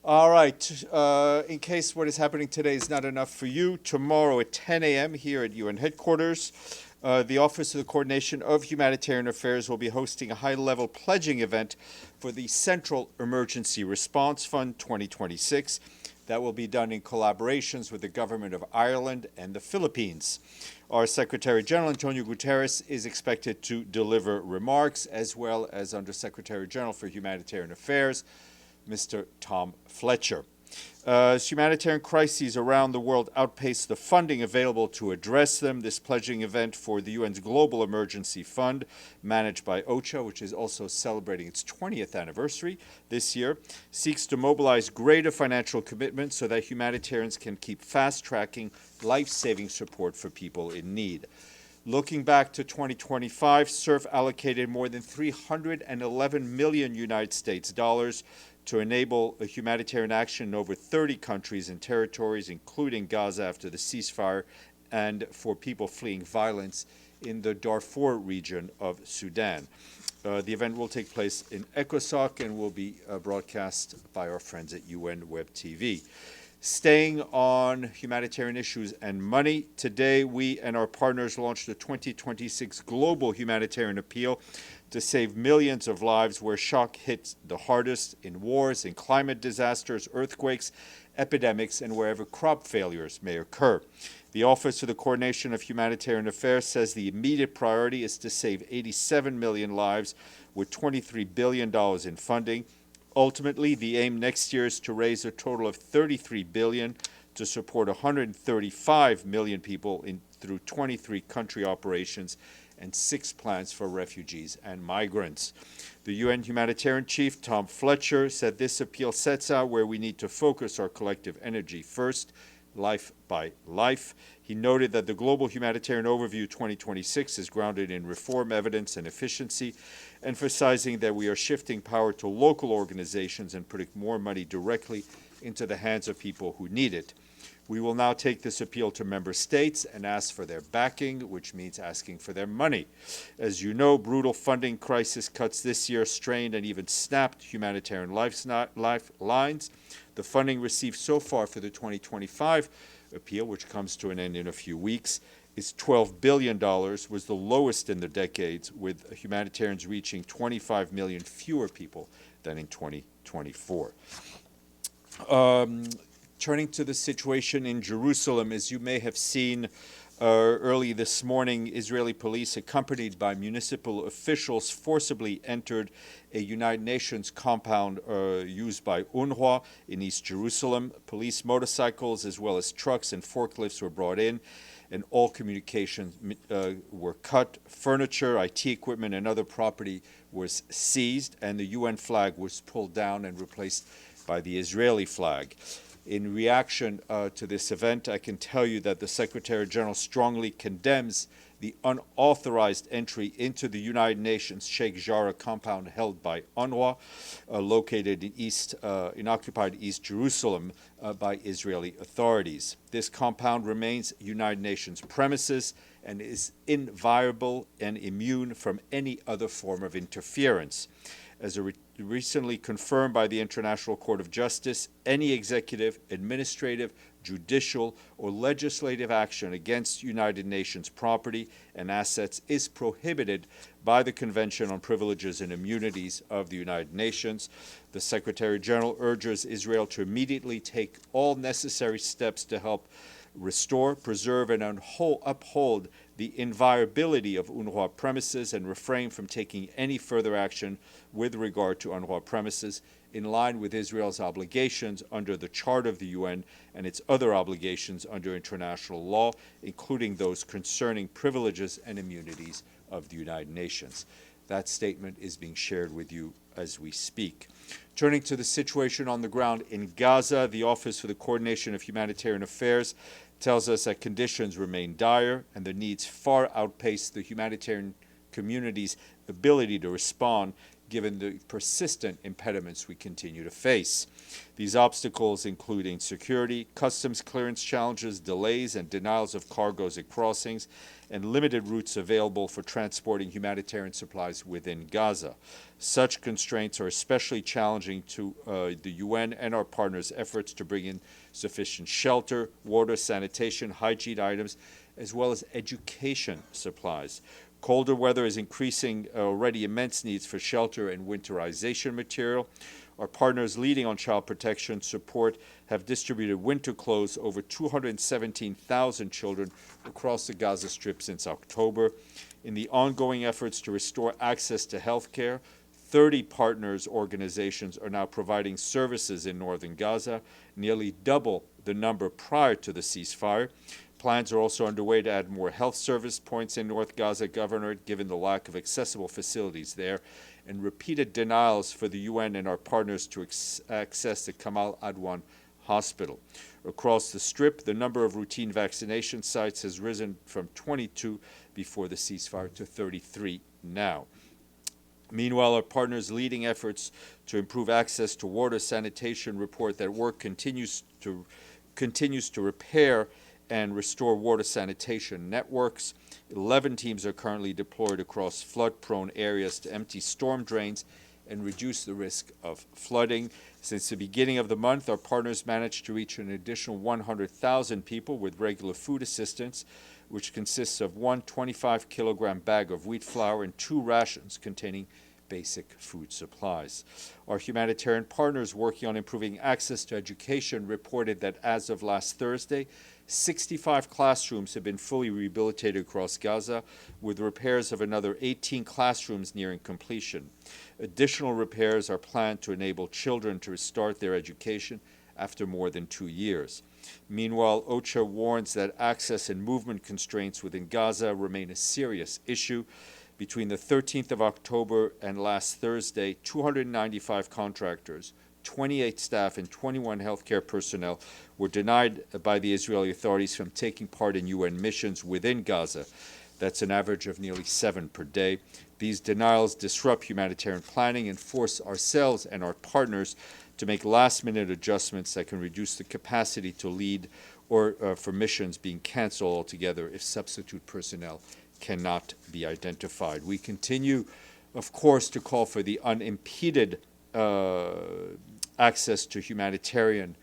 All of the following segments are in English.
All right. In case what is happening today is not enough for you, tomorrow at 10 a.m. here at UN headquarters, the Office of the Coordination of Humanitarian Affairs will be hosting a high-level pledging event for the Central Emergency Response Fund 2026. That will be done in collaborations with the Government of Ireland and the Philippines. Our Secretary General, António Guterres, is expected to deliver remarks, as well as Under Secretary General for Humanitarian Affairs, Mr. Tom Fletcher. As humanitarian crises around the world outpace the funding available to address them, this pledging event for the UN's Global Emergency Fund, managed by OCHA, which is also celebrating its 20th anniversary this year, seeks to mobilize greater financial commitment so that humanitarians can keep fast-tracking life-saving support for people in need. Looking back to 2025, SURF allocated more than 311 million United States dollars to enable a humanitarian action in over 30 countries and territories, including Gaza after the ceasefire, and for people fleeing violence in the Darfur region of Sudan. The event will take place in ECOSOC and will be broadcast by our friends at UN Web TV. Staying on humanitarian issues and money, today we and our partners launched the 2026 Global Humanitarian Appeal to save millions of lives where shock hits the hardest, in wars, in climate disasters, earthquakes, epidemics, and wherever crop failures may occur. The Office of the Coordination of Humanitarian Affairs says the immediate priority is to save 87 million lives with $23 billion in funding. Ultimately, the aim next year is to raise a total of $33 billion to support 135 million people through 23 country operations and 6 plans for refugees and migrants. The UN humanitarian chief, Tom Fletcher, said this appeal sets out where we need to focus our collective energy first, life by life. He noted that the Global Humanitarian Overview 2026 is grounded in reform, evidence, and efficiency, emphasizing that we are shifting power to local organizations and putting more money directly into the hands of people who need it. We will now take this appeal to member states and ask for their backing, which means asking for their money. As you know, brutal funding crisis cuts this year strained and even snapped humanitarian lifelines. The funding received so far for the 2025 appeal, which comes to an end in a few weeks, is $12 billion, was the lowest in the decades, with humanitarians reaching 25 million fewer people than in 2024. Turning to the situation in Jerusalem, as you may have seen early this morning, Israeli police, accompanied by municipal officials, forcibly entered a United Nations compound used by UNRWA in East Jerusalem. Police motorcycles as well as trucks and forklifts were brought in, and all communications were cut. Furniture, IT equipment, and other property was seized, and the UN flag was pulled down and replaced by the Israeli flag. In reaction to this event, I can tell you that the Secretary General strongly condemns the unauthorized entry into the United Nations Sheikh Jarrah compound held by UNRWA, located in occupied East Jerusalem by Israeli authorities. This compound remains United Nations premises and is inviolable and immune from any other form of interference. As recently confirmed by the International Court of Justice, any executive, administrative, judicial, or legislative action against United Nations property and assets is prohibited by the Convention on Privileges and Immunities of the United Nations. The Secretary General urges Israel to immediately take all necessary steps to help restore, preserve, and uphold the inviolability of UNRWA premises and refrain from taking any further action with regard to UNRWA premises, in line with Israel's obligations under the Charter of the UN and its other obligations under international law, including those concerning privileges and immunities of the United Nations. That statement is being shared with you as we speak. Turning to the situation on the ground in Gaza, the Office for the Coordination of Humanitarian Affairs tells us that conditions remain dire and the needs far outpace the humanitarian community's ability to respond, given the persistent impediments we continue to face. These obstacles include insecurity, customs clearance challenges, delays and denials of cargoes at crossings, and limited routes available for transporting humanitarian supplies within Gaza. Such constraints are especially challenging to the UN and our partners' efforts to bring in sufficient shelter, water, sanitation, hygiene items, as well as education supplies. Colder weather is increasing already immense needs for shelter and winterization material. Our partners leading on child protection support have distributed winter clothes over 217,000 children across the Gaza Strip since October. In the ongoing efforts to restore access to health care, 30 partners organizations are now providing services in northern Gaza, nearly double the number prior to the ceasefire. Plans are also underway to add more health service points in North Gaza Governorate, given the lack of accessible facilities there, and repeated denials for the UN and our partners to access the Kamal Adwan Hospital. Across the Strip, the number of routine vaccination sites has risen from 22 before the ceasefire to 33 now. Meanwhile, our partners' leading efforts to improve access to water sanitation report that work continues to repair and restore water sanitation networks. 11 teams are currently deployed across flood-prone areas to empty storm drains and reduce the risk of flooding. Since the beginning of the month, our partners managed to reach an additional 100,000 people with regular food assistance, which consists of one 25-kilogram bag of wheat flour and 2 rations containing basic food supplies. Our humanitarian partners working on improving access to education reported that as of last Thursday, 65 classrooms have been fully rehabilitated across Gaza, with repairs of another 18 classrooms nearing completion. Additional repairs are planned to enable children to restart their education after more than 2 years. Meanwhile, OCHA warns that access and movement constraints within Gaza remain a serious issue. Between the 13th of October and last Thursday, 295 contractors, 28 staff, and 21 healthcare personnel were denied by the Israeli authorities from taking part in UN missions within Gaza. That's an average of nearly 7 per day. These denials disrupt humanitarian planning and force ourselves and our partners to make last-minute adjustments that can reduce the capacity to lead or for missions being canceled altogether if substitute personnel cannot be identified. We continue, of course, to call for the unimpeded access to humanitarian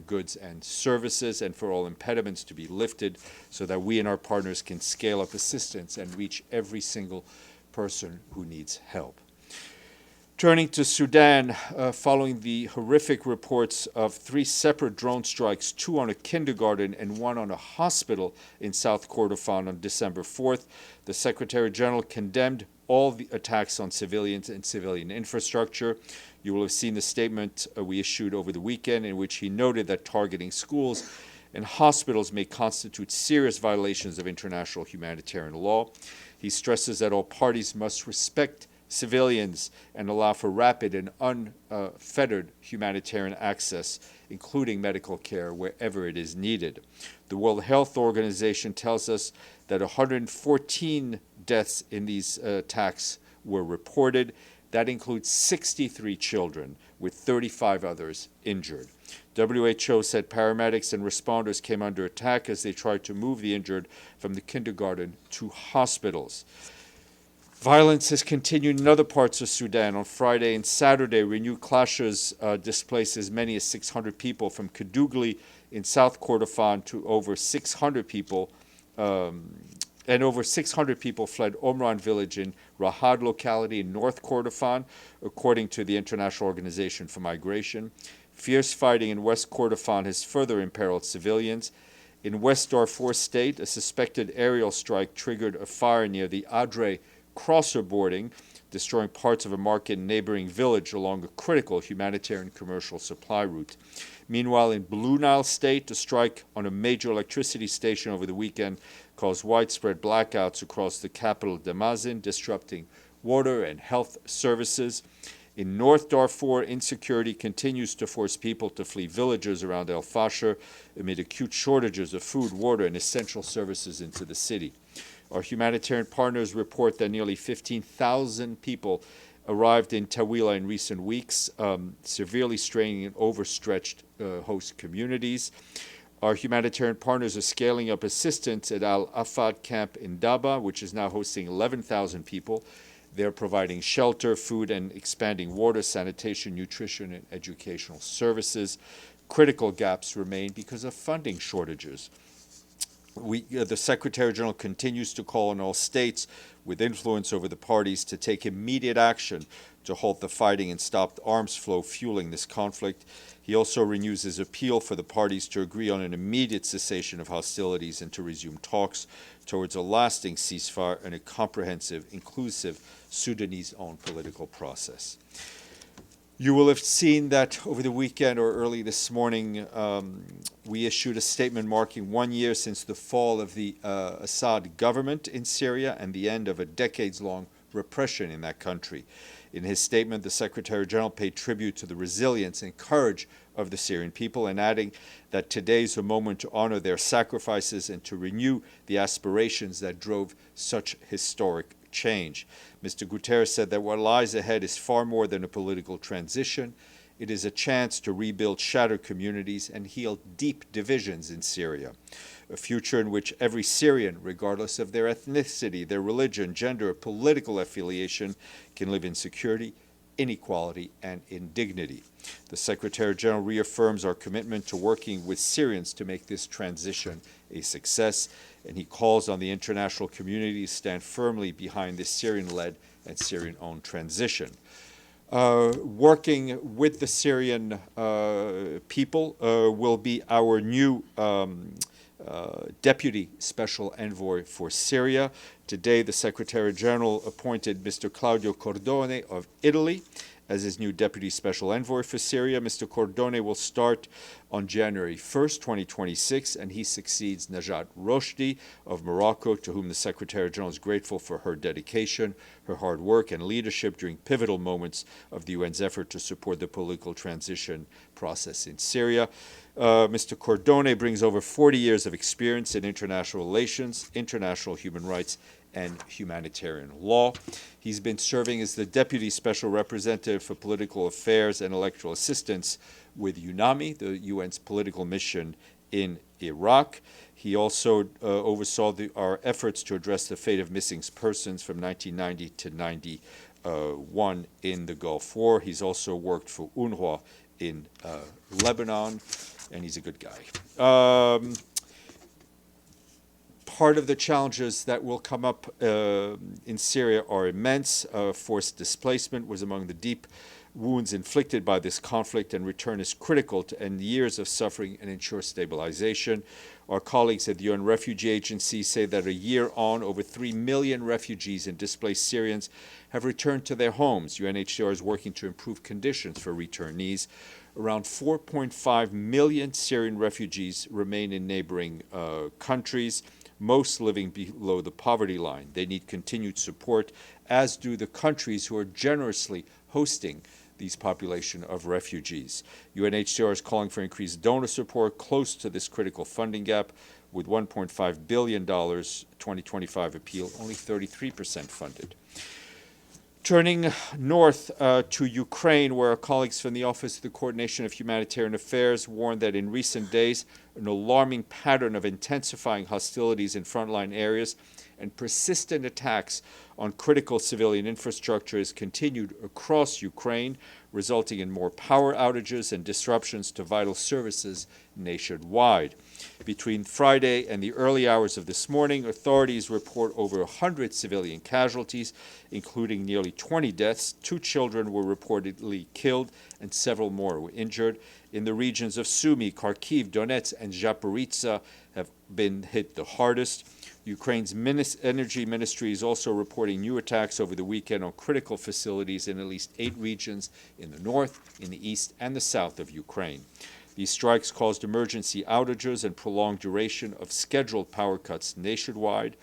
goods and services, and for all impediments to be lifted so that we and our partners can scale up assistance and reach every single person who needs help. Turning to Sudan, following the horrific reports of 3 separate drone strikes, 2 on a kindergarten and 1 on a hospital in South Kordofan on December 4th, the Secretary General condemned all the attacks on civilians and civilian infrastructure. You will have seen the statement we issued over the weekend, in which he noted that targeting schools and hospitals may constitute serious violations of international humanitarian law. He stresses that all parties must respect civilians and allow for rapid and unfettered humanitarian access, including medical care, wherever it is needed. The World Health Organization tells us that 114 deaths in these attacks were reported. That includes 63 children, with 35 others injured. WHO said paramedics and responders came under attack as they tried to move the injured from the kindergarten to hospitals. Violence has continued in other parts of Sudan. On Friday and Saturday, renewed clashes displaced as many as 600 people from Kadugli in South Kordofan to over 600 people, and over 600 people fled Omran village in Rahad locality in North Kordofan, according to the International Organization for Migration. Fierce fighting in West Kordofan has further imperiled civilians. In West Darfur State, a suspected aerial strike triggered a fire near the Adre crosser boarding, destroying parts of a market and neighboring village along a critical humanitarian commercial supply route. Meanwhile, in Blue Nile State, a strike on a major electricity station over the weekend caused widespread blackouts across the capital Damascene, disrupting water and health services. In North Darfur, insecurity continues to force people to flee villages around El Fasher amid acute shortages of food, water, and essential services into the city. Our humanitarian partners report that nearly 15,000 people arrived in Tawila in recent weeks, severely straining and overstretched host communities. Our humanitarian partners are scaling up assistance at Al-Afad camp in Daba, which is now hosting 11,000 people. They're providing shelter, food, and expanding water, sanitation, nutrition, and educational services. Critical gaps remain because of funding shortages. The Secretary General continues to call on all states with influence over the parties to take immediate action to halt the fighting and stop the arms flow fueling this conflict. He also renews his appeal for the parties to agree on an immediate cessation of hostilities and to resume talks towards a lasting ceasefire and a comprehensive, inclusive Sudanese-owned political process. You will have seen that over the weekend or early this morning, we issued a statement marking 1 year since the fall of the Assad government in Syria and the end of a decades-long repression in that country. In his statement, the Secretary General paid tribute to the resilience and courage of the Syrian people, and adding that today is a moment to honor their sacrifices and to renew the aspirations that drove such historic change. Mr. Guterres said that what lies ahead is far more than a political transition. It is a chance to rebuild shattered communities and heal deep divisions in Syria. A future in which every Syrian, regardless of their ethnicity, their religion, gender, or political affiliation, can live in security, inequality, and in dignity. The Secretary General reaffirms our commitment to working with Syrians to make this transition a success, and he calls on the international community to stand firmly behind this Syrian-led and Syrian-owned transition. Working with the Syrian people will be our new Deputy Special Envoy for Syria. Today, the Secretary General appointed Mr. Claudio Cordone of Italy as his new Deputy Special Envoy for Syria. Mr. Cordone will start on January 1st, 2026, and he succeeds Najat Roshdi of Morocco, to whom the Secretary General is grateful for her dedication, her hard work, and leadership during pivotal moments of the UN's effort to support the political transition process in Syria. Mr. Cordone brings over 40 years of experience in international relations, international human rights, and humanitarian law. He's been serving as the Deputy Special Representative for Political Affairs and Electoral Assistance with UNAMI, the UN's political mission in Iraq. He also oversaw our efforts to address the fate of missing persons from 1990 to 91 in the Gulf War. He's also worked for UNRWA in Lebanon, and he's a good guy. Part of the challenges that will come up in Syria are immense. Forced displacement was among the deep wounds inflicted by this conflict, and return is critical to end years of suffering and ensure stabilization. Our colleagues at the UN Refugee Agency say that a year on, over 3 million refugees and displaced Syrians have returned to their homes. UNHCR is working to improve conditions for returnees. Around 4.5 million Syrian refugees remain in neighboring countries, most living below the poverty line. They need continued support, as do the countries who are generously hosting these population of refugees. UNHCR is calling for increased donor support close to this critical funding gap, with $1.5 billion 2025 appeal only 33% funded. Turning north to Ukraine, where our colleagues from the Office of the Coordination of Humanitarian Affairs warned that in recent days, an alarming pattern of intensifying hostilities in frontline areas and persistent attacks on critical civilian infrastructure has continued across Ukraine, resulting in more power outages and disruptions to vital services nationwide. Between Friday and the early hours of this morning, authorities report over 100 civilian casualties, including nearly 20 deaths. 2 children were reportedly killed and several more were injured. In the regions of Sumy, Kharkiv, Donetsk, and Zaporizhzhia have been hit the hardest. Ukraine's energy ministry is also reporting new attacks over the weekend on critical facilities in at least 8 regions in the north, in the east, and the south of Ukraine. These strikes caused emergency outages and prolonged duration of scheduled power cuts nationwide.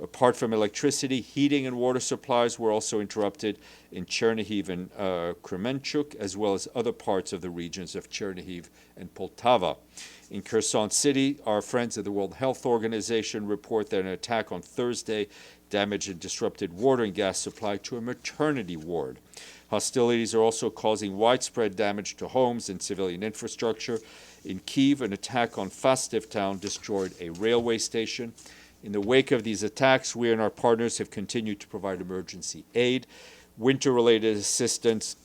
Apart from electricity, heating and water supplies were also interrupted in Chernihiv and Kremenchuk, as well as other parts of the regions of Chernihiv and Poltava. In Kherson City, our friends at the World Health Organization report that an attack on Thursday damaged and disrupted water and gas supply to a maternity ward. Hostilities are also causing widespread damage to homes and civilian infrastructure. In Kyiv, an attack on Fastiv town destroyed a railway station. In the wake of these attacks, we and our partners have continued to provide emergency aid, winter-related assistance.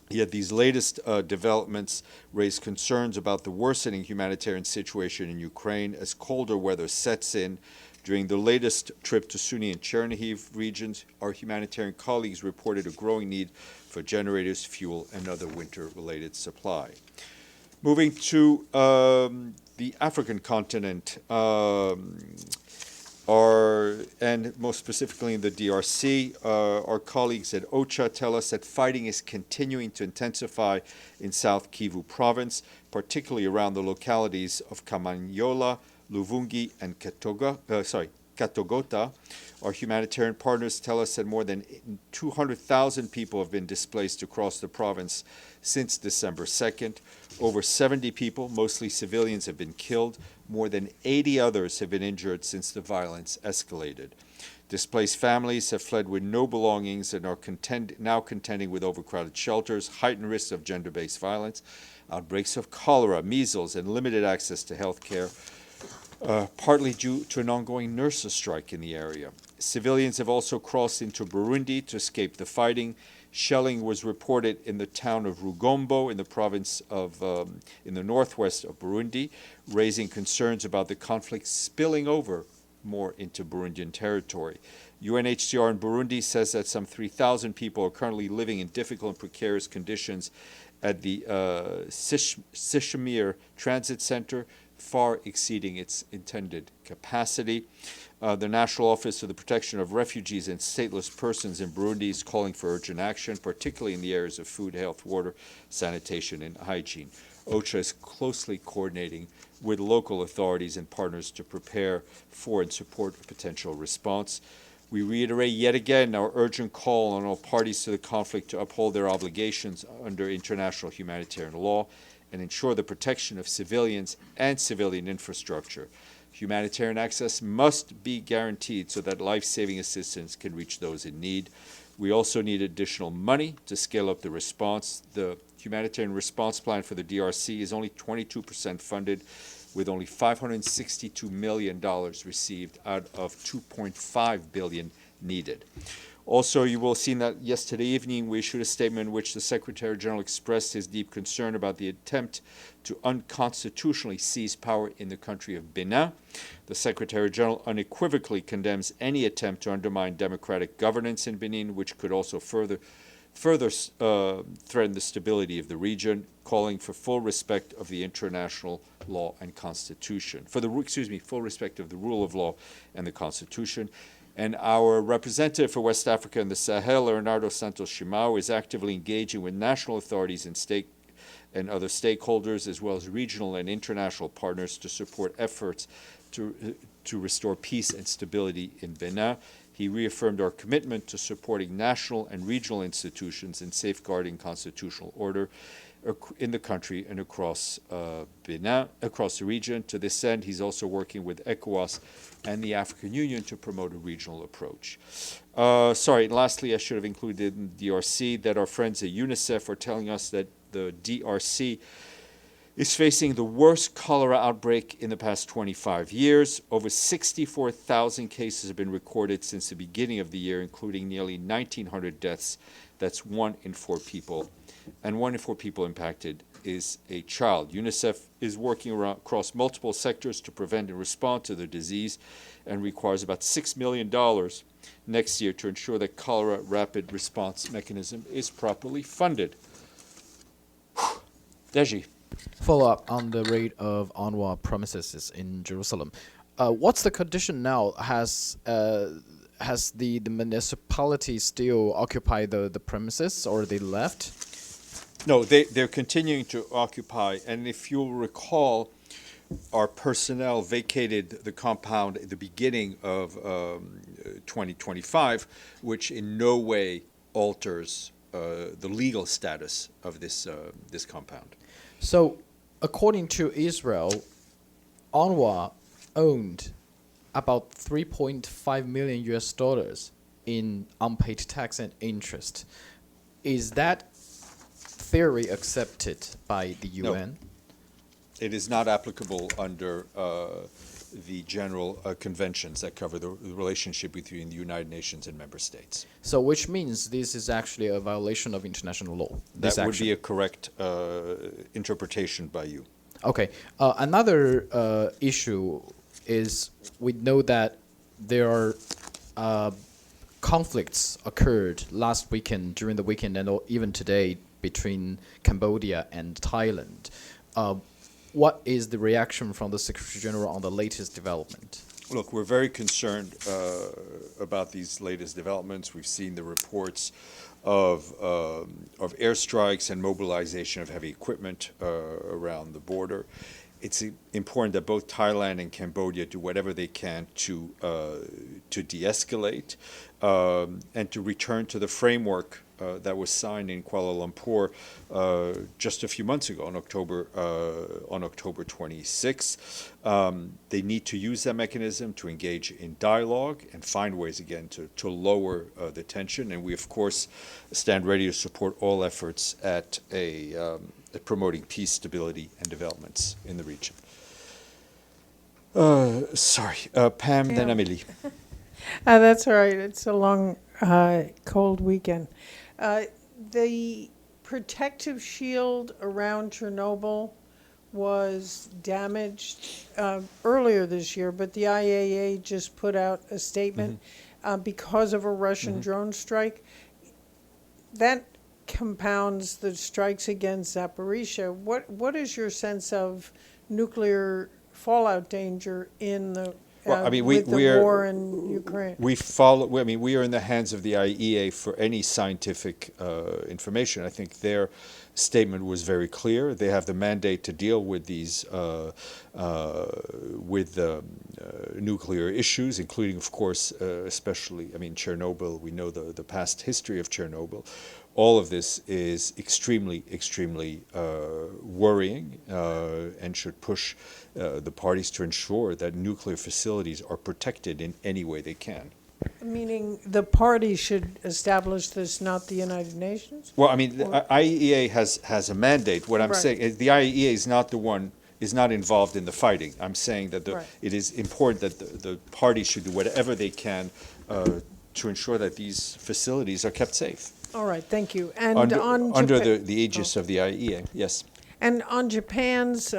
Yet these latest developments raise concerns about the worsening humanitarian situation in Ukraine as colder weather sets in. During the latest trip to Sunni and Chernihiv regions, our humanitarian colleagues reported a growing need for generators, fuel, and other winter-related supply. Moving to the African continent, and most specifically in the DRC, our colleagues at OCHA tell us that fighting is continuing to intensify in South Kivu province, particularly around the localities of Kamanyola, Luvungi, and Katogota. Our humanitarian partners tell us that more than 200,000 people have been displaced across the province since December 2nd. Over 70 people, mostly civilians, have been killed. More than 80 others have been injured since the violence escalated. Displaced families have fled with no belongings and are now contending with overcrowded shelters, heightened risks of gender-based violence, outbreaks of cholera, measles, and limited access to health care, partly due to an ongoing nurses' strike in the area. Civilians have also crossed into Burundi to escape the fighting. Shelling was reported in the town of Rugombo in the province of, in the northwest of Burundi, raising concerns about the conflict spilling over more into Burundian territory. UNHCR in Burundi says that some 3,000 people are currently living in difficult and precarious conditions at the Sishimir Transit Center, far exceeding its intended capacity. The National Office for the Protection of Refugees and Stateless Persons in Burundi is calling for urgent action, particularly in the areas of food, health, water, sanitation, and hygiene. OCHA is closely coordinating with local authorities and partners to prepare for and support a potential response. We reiterate yet again our urgent call on all parties to the conflict to uphold their obligations under international humanitarian law and ensure the protection of civilians and civilian infrastructure. Humanitarian access must be guaranteed so that life-saving assistance can reach those in need. We also need additional money to scale up the response. The humanitarian response plan for the DRC is only 22% funded, with only $562 million received out of $2.5 billion needed. Also, you will have seen that yesterday evening we issued a statement in which the Secretary General expressed his deep concern about the attempt to unconstitutionally seize power in the country of Benin. The Secretary General unequivocally condemns any attempt to undermine democratic governance in Benin, which could also further threaten the stability of the region, calling for full respect of the international law and constitution, full respect of the rule of law and the constitution. And our representative for West Africa and the Sahel, Leonardo Santos Shimao, is actively engaging with national authorities and state and other stakeholders, as well as regional and international partners, to support efforts to restore peace and stability in Benin. He reaffirmed our commitment to supporting national and regional institutions and safeguarding constitutional order in the country and across Benin, across the region. To this end, he's also working with ECOWAS and the African Union to promote a regional approach. Lastly, I should have included in DRC that our friends at UNICEF are telling us that the DRC is facing the worst cholera outbreak in the past 25 years. Over 64,000 cases have been recorded since the beginning of the year, including nearly 1,900 deaths. That's 1 in 4 people. And 1 in 4 people impacted is a child. UNICEF is working across multiple sectors to prevent and respond to the disease and requires about $6 million next year to ensure that cholera rapid response mechanism is properly funded. Deji. Follow up on the raid of UNRWA premises in Jerusalem. What's the condition now? Has the municipality still occupied the premises, or they left? No, they're continuing to occupy. And if you'll recall, our personnel vacated the compound at the beginning of 2025, which in no way alters the legal status of this compound. So, according to Israel, UNRWA owned about 3.5 million US dollars in unpaid tax and interest. Is that theory accepted by the No. UN? It is not applicable under the general conventions that cover the relationship between the United Nations and member states. So, which means this is actually a violation of international law. This That would action. be a correct interpretation by you. Okay. Another issue is we know that there are conflicts occurred last weekend, during the weekend, and even today between Cambodia and Thailand. What is the reaction from the Secretary General on the latest development? Look, we're very concerned about these latest developments. We've seen the reports of airstrikes and mobilization of heavy equipment around the border. It's important that both Thailand and Cambodia do whatever they can to de-escalate and to return to the framework that was signed in Kuala Lumpur just a few months ago, on October 26. They need to use that mechanism to engage in dialogue and find ways again to lower the tension. And we, of course, stand ready to support all efforts at promoting peace, stability, and developments in the region. Sorry, Pam, then Amélie. That's all right. It's a long, cold weekend. The protective shield around Chernobyl was damaged earlier this year, but the IAEA just put out a statement because of a Russian drone strike. That compounds the strikes against Zaporizhia. What is your sense of nuclear fallout danger in the Well, I mean, with the we are- war in Ukraine? We are in the hands of the IAEA for any scientific information. I think their statement was very clear. They have the mandate to deal with these nuclear issues, including, of course, especially, I mean, Chernobyl. We know the past history of Chernobyl. All of this is extremely, extremely worrying and should push the parties to ensure that nuclear facilities are protected in any way they can. Meaning the party should establish this, not the United Nations? Well, I mean, the IAEA has a mandate. What I'm Right. saying is the IAEA is not involved in the fighting. I'm saying that Right. it is important that the parties should do whatever they can to ensure that these facilities are kept safe. All right, thank you. And Under on the aegis of the IAEA, yes. And on Japan's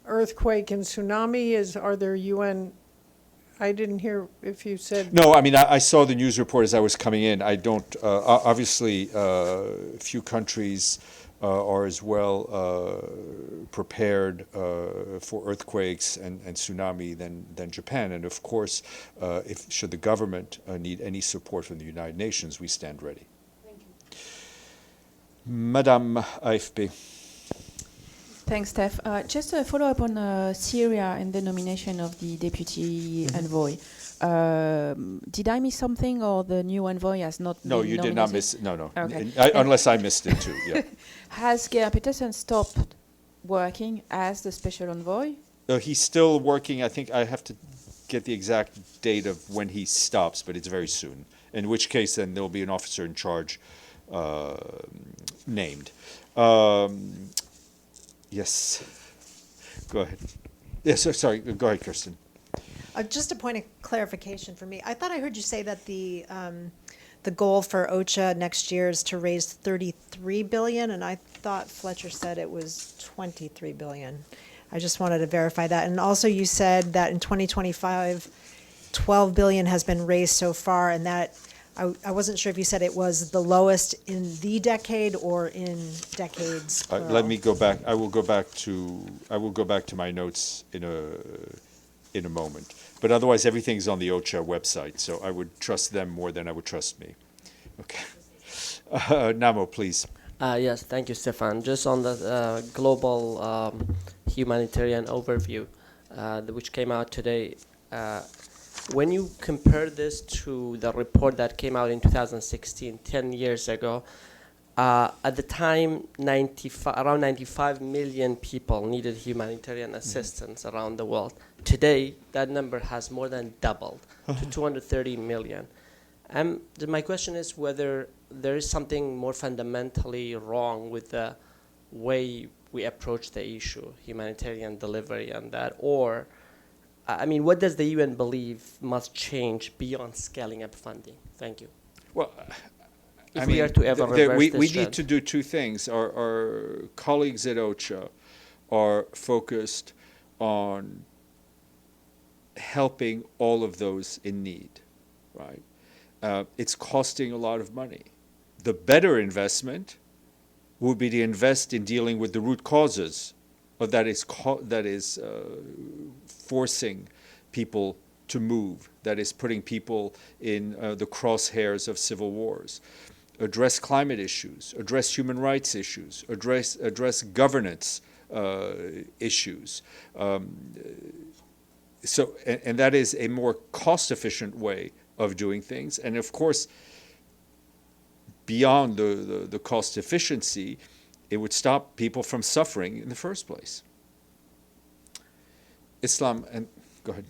earthquake and tsunami, are there UN? I didn't hear if you said. No, I mean, I saw the news report as I was coming in. I don't, obviously, few countries are as well prepared for earthquakes and tsunami than Japan. And of course, should the government need any support from the United Nations, we stand ready. Thank you. Madame AFP. Thanks, Steph. Just a follow-up on Syria and the nomination of the deputy envoy. Did I miss something, or the new envoy has not been No, you did not nominated? miss, no. Okay. Unless I missed it too, yeah. Has Geir Petersen stopped working as the special envoy? He's still working. I think I have to get the exact date of when he stops, but it's very soon. In which case, then there'll be an officer in charge named. Yes. Go ahead. Yes, sorry. Go ahead, Kirsten. Just a point of clarification for me. I thought I heard you say that the goal for OCHA next year is to raise 33 billion, and I thought Fletcher said it was 23 billion. I just wanted to verify that. And also, you said that in 2025, 12 billion has been raised so far, and that I wasn't sure if you said it was the lowest in the decade or in decades. Let plural. me go back. I will go back to my notes in a moment. But otherwise, everything's on the OCHA website, so I would trust them more than I would trust me. Okay. Namo, please. Yes, thank you, Stéphane. Just on the global humanitarian overview, which came out today, when you compare this to the report that came out in 2016, 10 years ago, at the time, around 95 million people needed humanitarian assistance around the world. Today, that number has more than doubled to 230 million. My question is whether there is something more fundamentally wrong with the way we approach the issue, humanitarian delivery and that, or, I mean, what does the UN believe must change beyond scaling up funding? Thank you. Well, If we are to ever reverse we this need trend. to do two things. Our colleagues at OCHA are focused on helping all of those in need, right? It's costing a lot of money. The better investment would be to invest in dealing with the root causes of that is forcing people to move, that is putting people in the crosshairs of civil wars. Address climate issues, address human rights issues, address governance issues. And that is a more cost-efficient way of doing things. And of course, beyond the cost efficiency, it would stop people from suffering in the first place. Islam, and go ahead.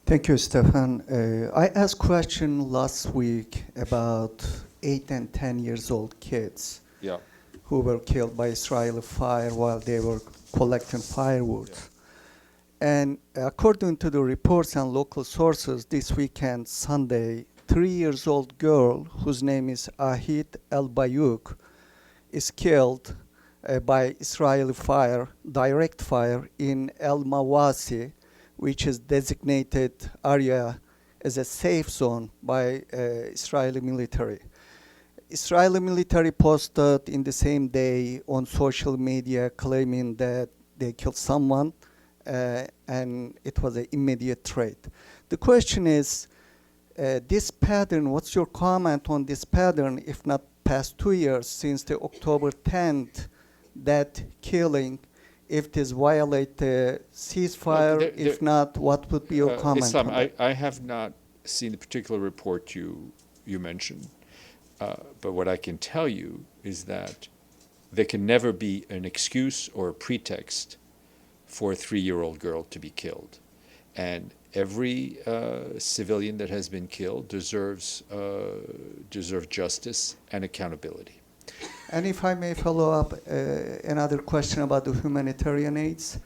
Thank you, Stéphane. I asked a question last week about 8 and 10 years old kids Yeah. who were killed by Israeli fire while they were collecting firewood. Yeah. And according to the reports and local sources, this weekend, Sunday, 3 years old girl whose name is Ahid El-Bayouk is killed by Israeli fire, direct fire, in El Mawasi, which is designated area as a safe zone by Israeli military. Israeli military posted in the same day on social media claiming that they killed someone, and it was an immediate threat. The question is, this pattern, what's your comment on this pattern, if not past 2 years since the October 10th, that killing, if this violate the ceasefire, if not, what would be your comment Islam, on that? I have not seen the particular report you mentioned, but what I can tell you is that there can never be an excuse or a pretext for a 3-year-old girl to be killed. And every civilian that has been killed deserves justice and accountability. And if I may follow up, another question about the humanitarian aids.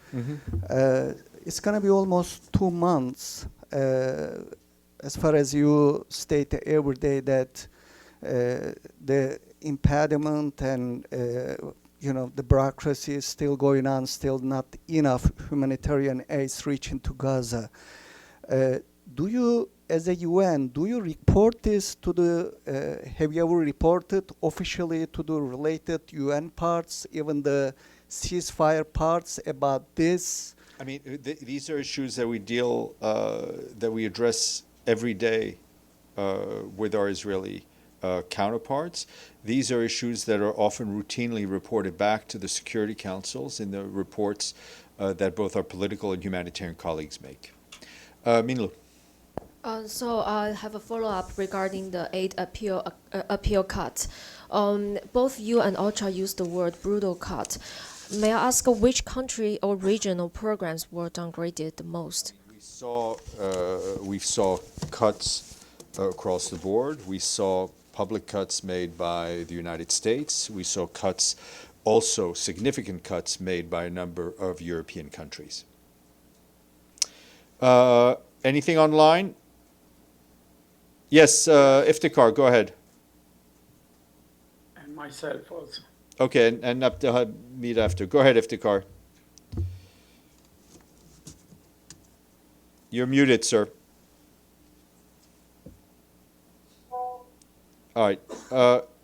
It's going to be almost 2 months, as far as you state every day that the impediment and the bureaucracy is still going on, still not enough humanitarian aid reaching to Gaza. Do you, as a UN, do you report this to the, have you ever reported officially to the related UN parts, even the ceasefire parts about this? I mean, these are issues that we address every day with our Israeli counterparts. These are issues that are often routinely reported back to the Security Councils in the reports that both our political and humanitarian colleagues make. Minlu. So I have a follow-up regarding the aid appeal cut. Both you and OCHA used the word brutal cut. May I ask which country or regional programs were downgraded the most? We saw cuts across the board. We saw public cuts made by the United States. We saw cuts, also significant cuts made by a number of European countries. Anything online? Yes, Iftikhar, go ahead. And myself also. Okay, and Abdelhamid after. Go ahead, Iftikhar. You're muted, sir. All right.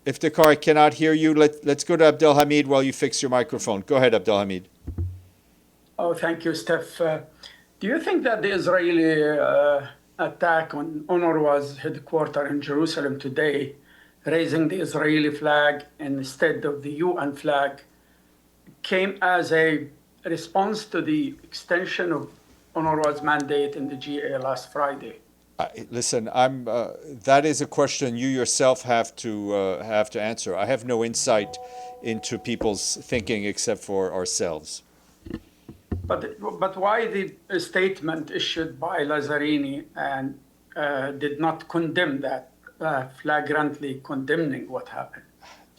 Iftikhar, I cannot hear you. Let's go to Abdelhamid while you fix your microphone. Go ahead, Abdelhamid. Oh, thank you, Steph. Do you think that the Israeli attack on UNRWA's headquarters in Jerusalem today raising the Israeli flag instead of the UN flag came as a response to the extension of UNRWA's mandate in the GA last Friday. Listen, that is a question you yourself have to answer. I have no insight into people's thinking except for ourselves. But why the statement issued by Lazzarini and did not condemn that, flagrantly condemning what happened?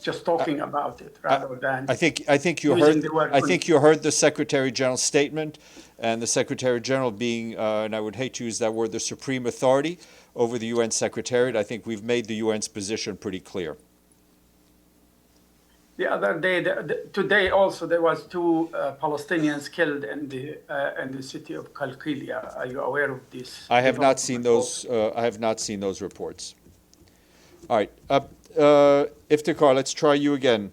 Just talking about it rather than I think you using heard the word the Secretary General's statement, and the Secretary General being, and I would hate to use that word, the supreme authority over the UN Secretariat. I think we've made the UN's position pretty clear. The other day, today also, there was 2 Palestinians killed in the city of Qalqilia. Are you aware of this? I have not seen those. I have not seen those reports. All right, Iftikhar, let's try you again.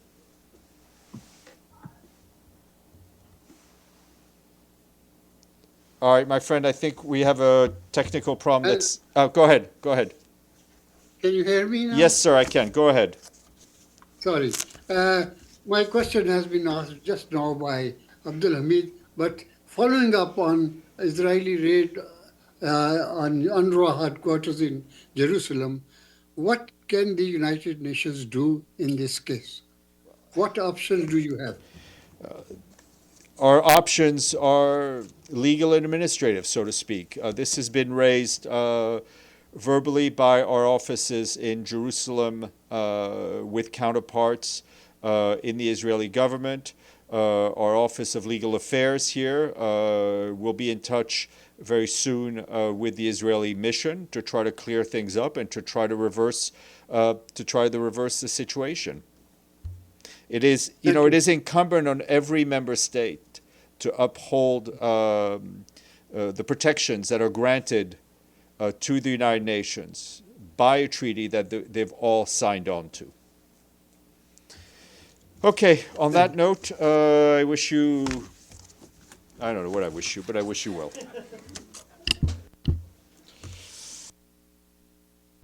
All right, my friend, I think we have a technical problem. Go ahead. Go ahead. Can you hear me now? Yes, sir, I can. Go ahead. Sorry. My question has been asked just now by Abdul Hamid, but following up on Israeli raid on UNRWA headquarters in Jerusalem, what can the United Nations do in this case? What options do you have? Our options are legal and administrative, so to speak. This has been raised verbally by our offices in Jerusalem with counterparts in the Israeli government. Our Office of Legal Affairs here will be in touch very soon with the Israeli mission to try to clear things up and to try to reverse the situation. It is, it is incumbent on every member state to uphold the protections that are granted to the United Nations by a treaty that they've all signed on to. Okay, on that note, I wish you, I don't know what I wish you, but I wish you well.